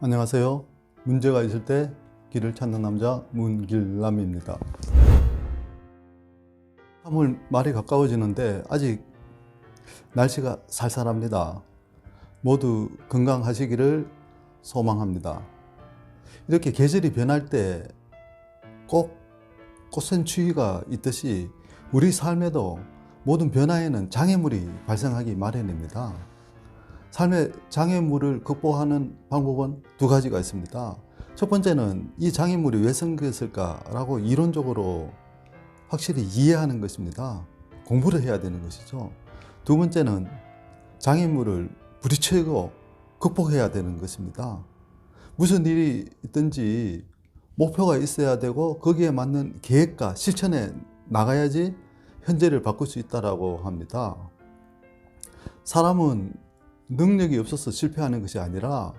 안녕하세요. 문제가 있을 때 길을 찾는 남자 문길남입니다. 3월 말이 가까워지는데 아직 날씨가 쌀쌀합니다. 모두 건강하시기를 소망합니다. 이렇게 계절이 변할 때 꼭 꽃샘추위가 있듯이 우리 삶에도 모든 변화에는 장애물이 발생하기 마련입니다. 삶의 장애물을 극복하는 방법은 두 가지가 있습니다. 첫 번째는 이 장애물이 왜 생겼을까라고 이론적으로 확실히 이해하는 것입니다. 공부를 해야 되는 것이죠. 두 번째는 장애물을 부딪히고 극복해야 되는 것입니다. 무슨 일이 있든지 목표가 있어야 되고 거기에 맞는 계획과 실천에 나가야지 현재를 바꿀 수 있다고 합니다. 사람은 능력이 없어서 실패하는 것이 아니라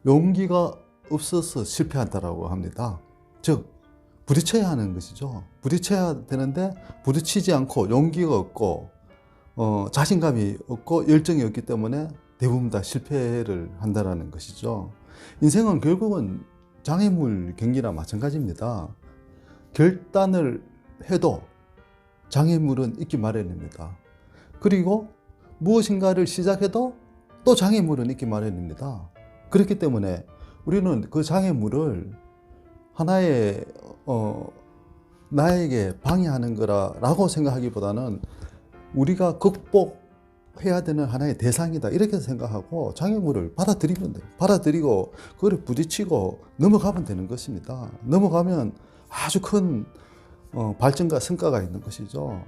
용기가 없어서 실패한다고 합니다. 즉 부딪혀야 하는 것이죠. 부딪혀야 되는데 부딪히지 않고 용기가 없고 자신감이 없고 열정이 없기 때문에 대부분 다 실패를 한다는 것이죠. 인생은 결국은 장애물 경기나 마찬가지입니다. 결단을 해도 장애물은 있기 마련입니다. 그리고 무엇인가를 시작해도 또 장애물은 있기 마련입니다. 그렇기 때문에 우리는 그 장애물을 하나의 나에게 방해하는 거라고 생각하기보다는 우리가 극복해야 되는 하나의 대상이다 이렇게 생각하고 장애물을 받아들이면 돼요. 받아들이고 그걸 부딪히고 넘어가면 되는 것입니다. 넘어가면 아주 큰 발전과 성과가 있는 것이죠.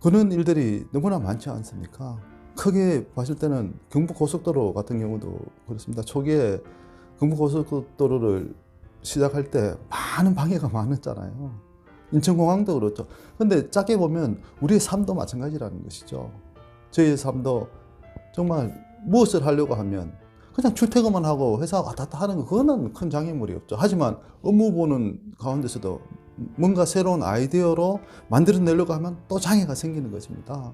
그런 일들이 너무나 많지 않습니까? 크게 봤을 때는 경부고속도로 같은 경우도 그렇습니다. 초기에 경부고속도로를 시작할 때 많은 방해가 많았잖아요. 인천공항도 그렇죠. 근데 작게 보면 우리의 삶도 마찬가지라는 것이죠. 저희의 삶도 정말 무엇을 하려고 하면 그냥 출퇴근만 하고 회사 왔다 갔다 하는 거 그거는 큰 장애물이 없죠. 하지만 업무 보는 가운데서도 뭔가 새로운 아이디어로 만들어내려고 하면 또 장애가 생기는 것입니다.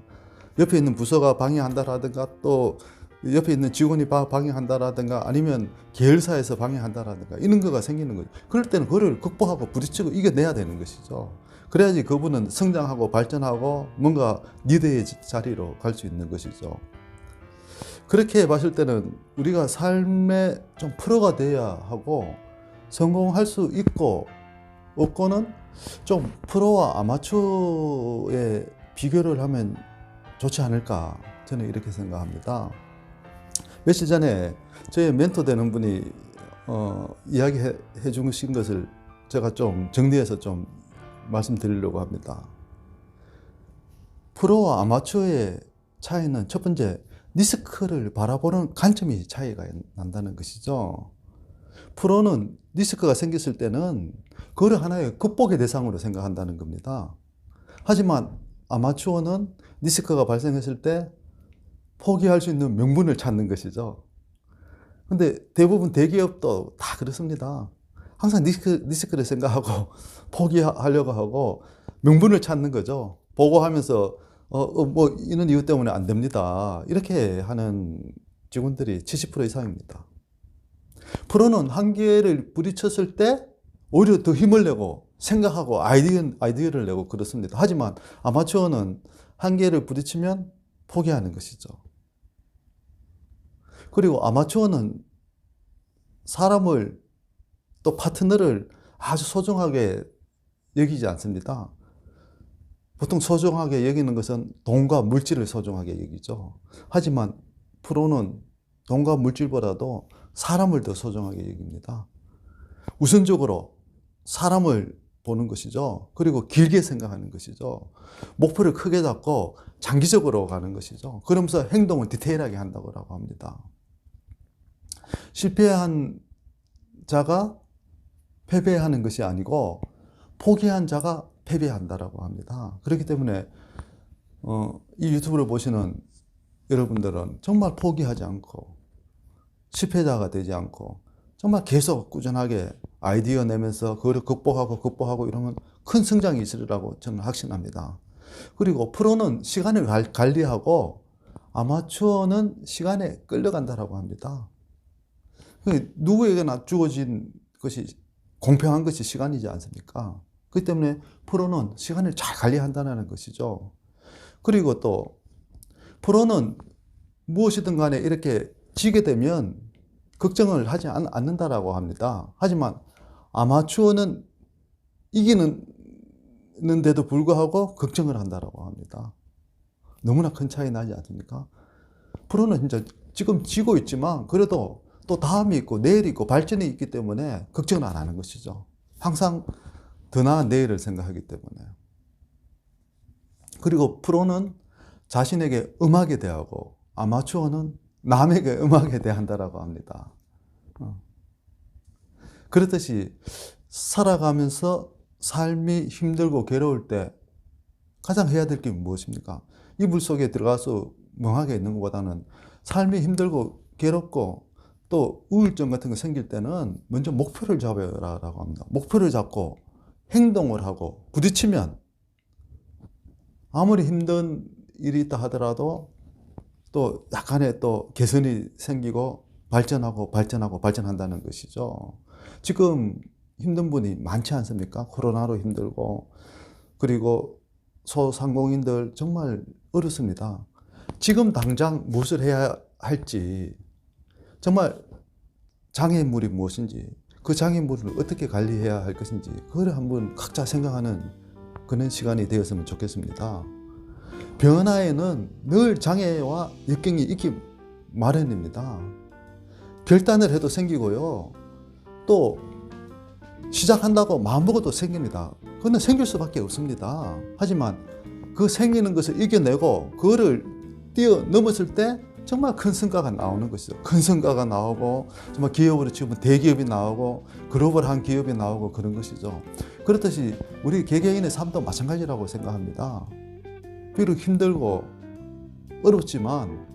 옆에 있는 부서가 방해한다라든가 또 옆에 있는 직원이 방해한다라든가 아니면 계열사에서 방해한다라든가 이런 거가 생기는 거죠. 그럴 때는 그걸 극복하고 부딪히고 이겨내야 되는 것이죠. 그래야지 그분은 성장하고 발전하고 뭔가 리더의 자리로 갈 수 있는 것이죠. 그렇게 봤을 때는 우리가 삶에 좀 프로가 돼야 하고 성공할 수 있고 없고는 좀 프로와 아마추어의 비교를 하면 좋지 않을까 저는 이렇게 생각합니다. 며칠 전에 저의 멘토 되는 분이 이야기해 주신 것을 제가 좀 정리해서 좀 말씀드리려고 합니다. 프로와 아마추어의 차이는 첫 번째 리스크를 바라보는 관점이 차이가 난다는 것이죠. 프로는 리스크가 생겼을 때는 그걸 하나의 극복의 대상으로 생각한다는 겁니다. 하지만 아마추어는 리스크가 발생했을 때 포기할 수 있는 명분을 찾는 것이죠. 근데 대부분 대기업도 다 그렇습니다. 항상 리스크를 생각하고 포기하려고 하고 명분을 찾는 거죠. 보고하면서 뭐 이런 이유 때문에 안 됩니다. 이렇게 하는 직원들이 70% 이상입니다. 프로는 한계를 부딪혔을 때 오히려 더 힘을 내고 생각하고 아이디어를 내고 그렇습니다. 하지만 아마추어는 한계를 부딪히면 포기하는 것이죠. 그리고 아마추어는 사람을 또 파트너를 아주 소중하게 여기지 않습니다. 보통 소중하게 여기는 것은 돈과 물질을 소중하게 여기죠. 하지만 프로는 돈과 물질보다도 사람을 더 소중하게 여깁니다. 우선적으로 사람을 보는 것이죠. 그리고 길게 생각하는 것이죠. 목표를 크게 잡고 장기적으로 가는 것이죠. 그러면서 행동을 디테일하게 한다고 합니다. 실패한 자가 패배하는 것이 아니고 포기한 자가 패배한다라고 합니다. 그렇기 때문에 이 유튜브를 보시는 여러분들은 정말 포기하지 않고 실패자가 되지 않고 정말 계속 꾸준하게 아이디어 내면서 그거를 극복하고 이러면 큰 성장이 있으리라고 저는 확신합니다. 그리고 프로는 시간을 관리하고 아마추어는 시간에 끌려간다라고 합니다. 누구에게나 주어진 것이 공평한 것이 시간이지 않습니까? 그렇기 때문에 프로는 시간을 잘 관리한다는 것이죠. 그리고 또 프로는 무엇이든 간에 이렇게 지게 되면 걱정을 하지 않는다라고 합니다. 하지만 아마추어는 이기는데도 불구하고 걱정을 한다라고 합니다. 너무나 큰 차이 나지 않습니까? 프로는 진짜 지금 지고 있지만 그래도 또 다음이 있고 내일이 있고 발전이 있기 때문에 걱정을 안 하는 것이죠. 항상 더 나은 내일을 생각하기 때문에. 그리고 프로는 자신에게 음악에 대하고 아마추어는 남에게 음악에 대한다라고 합니다. 그렇듯이 살아가면서 삶이 힘들고 괴로울 때 가장 해야 될 게 무엇입니까? 이불 속에 들어가서 멍하게 있는 것보다는 삶이 힘들고 괴롭고 또 우울증 같은 거 생길 때는 먼저 목표를 잡아라라고 합니다. 목표를 잡고 행동을 하고 부딪히면 아무리 힘든 일이 있다 하더라도 또 약간의 또 개선이 생기고 발전한다는 것이죠. 지금 힘든 분이 많지 않습니까? 코로나로 힘들고 그리고 소상공인들 정말 어렵습니다. 지금 당장 무엇을 해야 할지 정말 장애물이 무엇인지 그 장애물을 어떻게 관리해야 할 것인지 그걸 한번 각자 생각하는 그런 시간이 되었으면 좋겠습니다. 변화에는 늘 장애와 역경이 있기 마련입니다. 결단을 해도 생기고요. 또 시작한다고 마음먹어도 생깁니다. 그건 생길 수밖에 없습니다. 하지만 그 생기는 것을 이겨내고 그거를 뛰어넘었을 때 정말 큰 성과가 나오는 것이죠. 큰 성과가 나오고 정말 기업으로 치면 대기업이 나오고 글로벌한 기업이 나오고 그런 것이죠. 그렇듯이 우리 개개인의 삶도 마찬가지라고 생각합니다. 비록 힘들고 어렵지만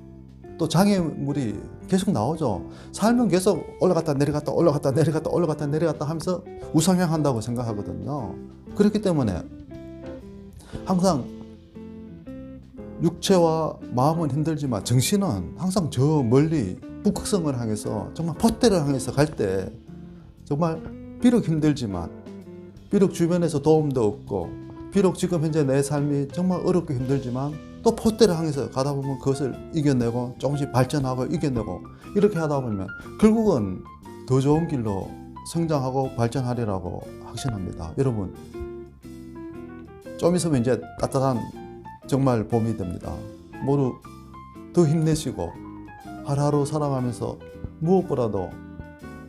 또 장애물이 계속 나오죠. 삶은 계속 올라갔다 내려갔다 올라갔다 내려갔다 올라갔다 내려갔다 하면서 우상향한다고 생각하거든요. 그렇기 때문에 항상 육체와 마음은 힘들지만 정신은 항상 저 멀리 북극성을 향해서 정말 폿대를 향해서 갈 때 정말 비록 힘들지만 비록 주변에서 도움도 없고 비록 지금 현재 내 삶이 정말 어렵고 힘들지만 또 폿대를 향해서 가다 보면 그것을 이겨내고 조금씩 발전하고 이겨내고 이렇게 하다 보면 결국은 더 좋은 길로 성장하고 발전하리라고 확신합니다. 여러분 좀 있으면 이제 따뜻한 정말 봄이 됩니다. 모두 더 힘내시고 하루하루 살아가면서 무엇보다도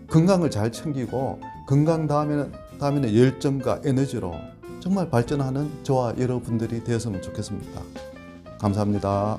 건강을 잘 챙기고 건강 다음에는 열정과 에너지로 정말 발전하는 저와 여러분들이 되었으면 좋겠습니다. 감사합니다.